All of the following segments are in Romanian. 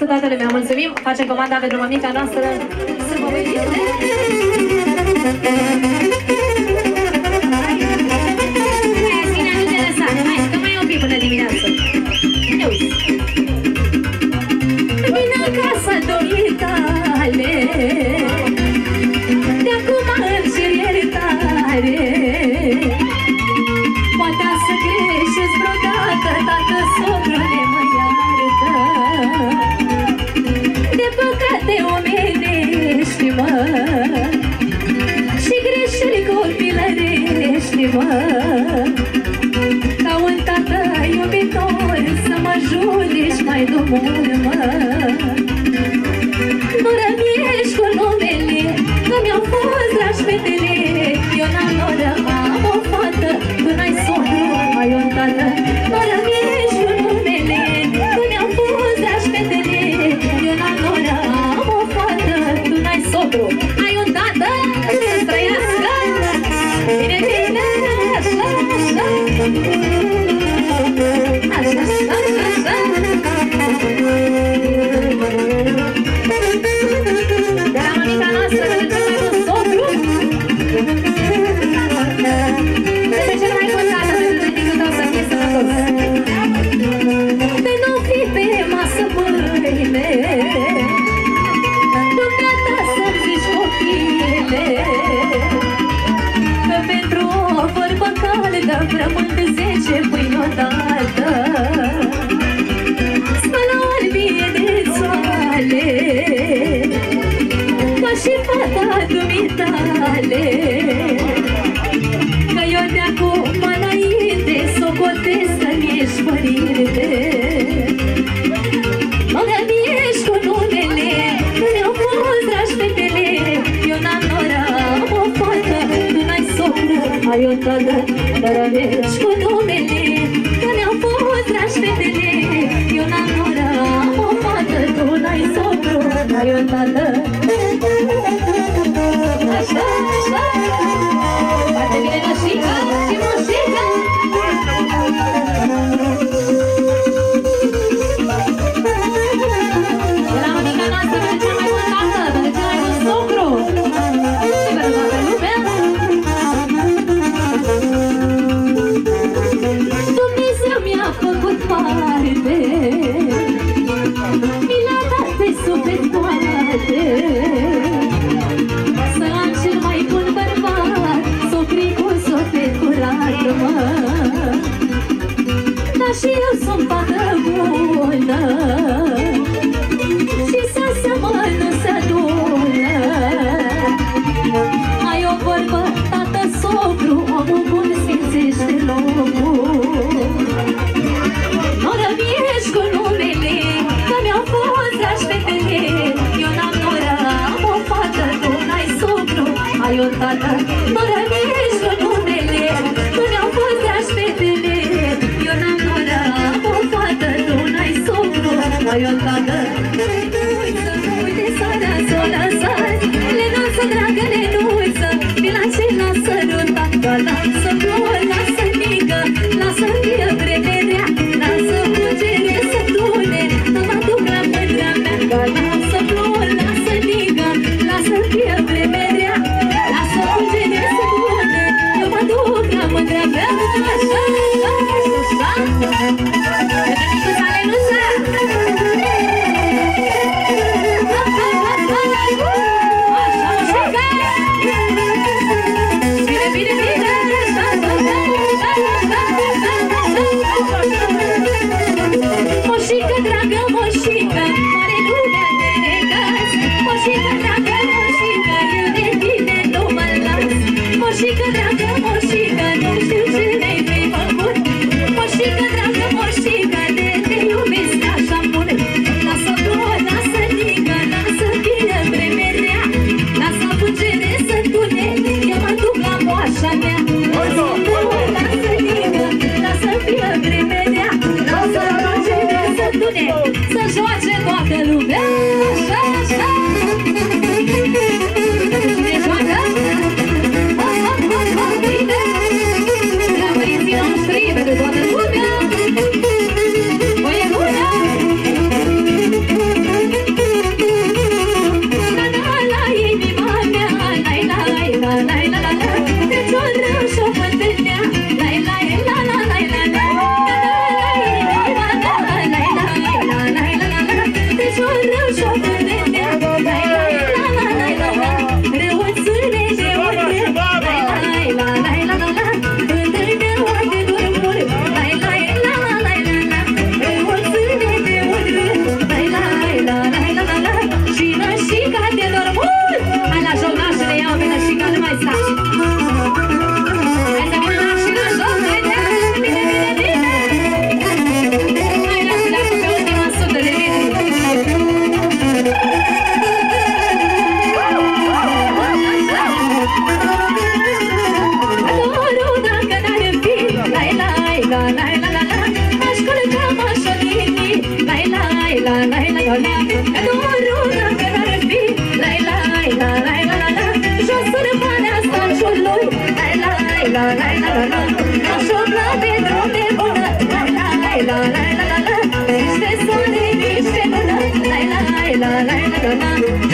trăiască toată lumea. Mulțumim, facem comanda pentru mămica noastră. Să vă uite. Hai, bine, nu te lăsa. Hai, că mai e un pic până dimineață. Ne uiți. Vine acasă doritale, de acum îmi cer iertare. Poate să greșesc vreodată, dacă sobrule mă iartă. De păcate omenești, mă, și greșeli copilărești, mă. Ca un tată iubitor să mă judeci mai domol, mă. Nu rămiești cu numele, că mi-au fost dragi fetele. Eu n-am noră, am o fată, tu n-ai sodru, ai un tată. Nu rămiești cu numele, că mi-au fost dragi fetele. Eu n-am noră, am o fată, tu n-ai sodru, ai un tată. Să trăiască, bine, bine, așa, așa. Așa, așa, așa. De la mămica noastră, de cel mai bun socru, de cel mai bun tată, pentru tăticul tău să fie sănătos. De nu fi pe masă mâine, dumneata să-mi zici copiile, că pentru o vorbă caldă rămân de 10 pâini odată. Spălă albie de soale, ca și fata dumitale, că eu de acum înainte socotesc că-mi ești părinte. Mă gămiești cu numele, că mi-au fost dragi fetele. Eu n-am noră, am o fată, tu n-ai socru, ai o tată. Mă gămiești cu numele, că mi-au fost dragi fetele. Eu n-am noră, am o fată, tu n-ai socru, ai o tată. Așa, așa. Foarte bine, nășică și mușică. De la mămica noastră, pentru cel mai bun tată, pentru cel mai bun socru. Și pentru toată lumea. Dumnezeu mi-a făcut parte, mi l-a dat pe suflet toate. Să am cel mai bun bărbat, socrii cu suflet curat, mă. Dar și eu sunt fată bună, și să seamănă, nu se adună. Ai o vorbă, tată socru, omul bun sfințește locul. Nu rămiești cu numele, că mi-au fost dragi fetele. Eu n-am noră, am o fată, tu n-ai socru, ai o tată. Nu rămiești cu numele, că mi-au fost dragi fetele. Eu n-am noră, am o fată, tu n-ai socru, ai o tată. Uite, sara s-o lăsat, lenuță, dragă, lenuță, vila ce n-a sărutat. Doar lasă flori, lasă mică, lasă fie vremea, lasă fugere să tune, să mă duc la mândrea mea. Doar lasă flori, lasă mică, lasă fie vremea, lasă fugere să tune.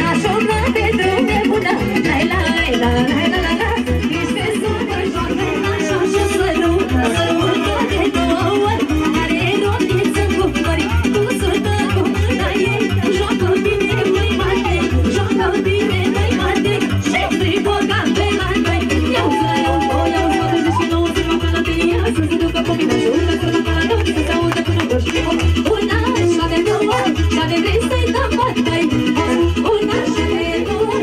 Aș umbla pe drum nebună, lai la la la la la la. Ești pe supă, joacă așa și sărută, sărută de două ori. Are rotiță cu flori, cu sută cu mâna ei. Joacă bine, măi Matei, joacă bine, măi Matei. Și strigă ca pe la noi. Iau ză, iau ză, iau ză, 29, să mă ca la tine. Să se ducă pe mine, jură, să mă ca la noi. Să se audă până doar și mă. Una așa de două, și-a de vrei să-i dăm bătai. Una așa de două,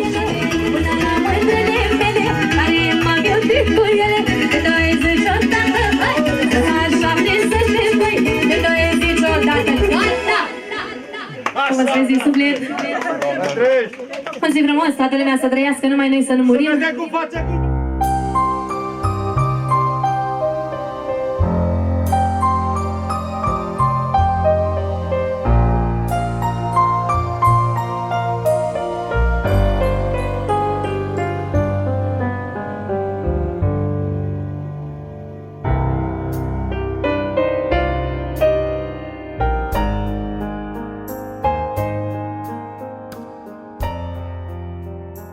până la mândrele mele, care m-am iubit cu ele. De 20 odată, hai, așa vrei să știi, băi. De 20 odată, gata! Cum ați vezi, suflet? O zi frumos, toată lumea să trăiască, numai noi să nu murim.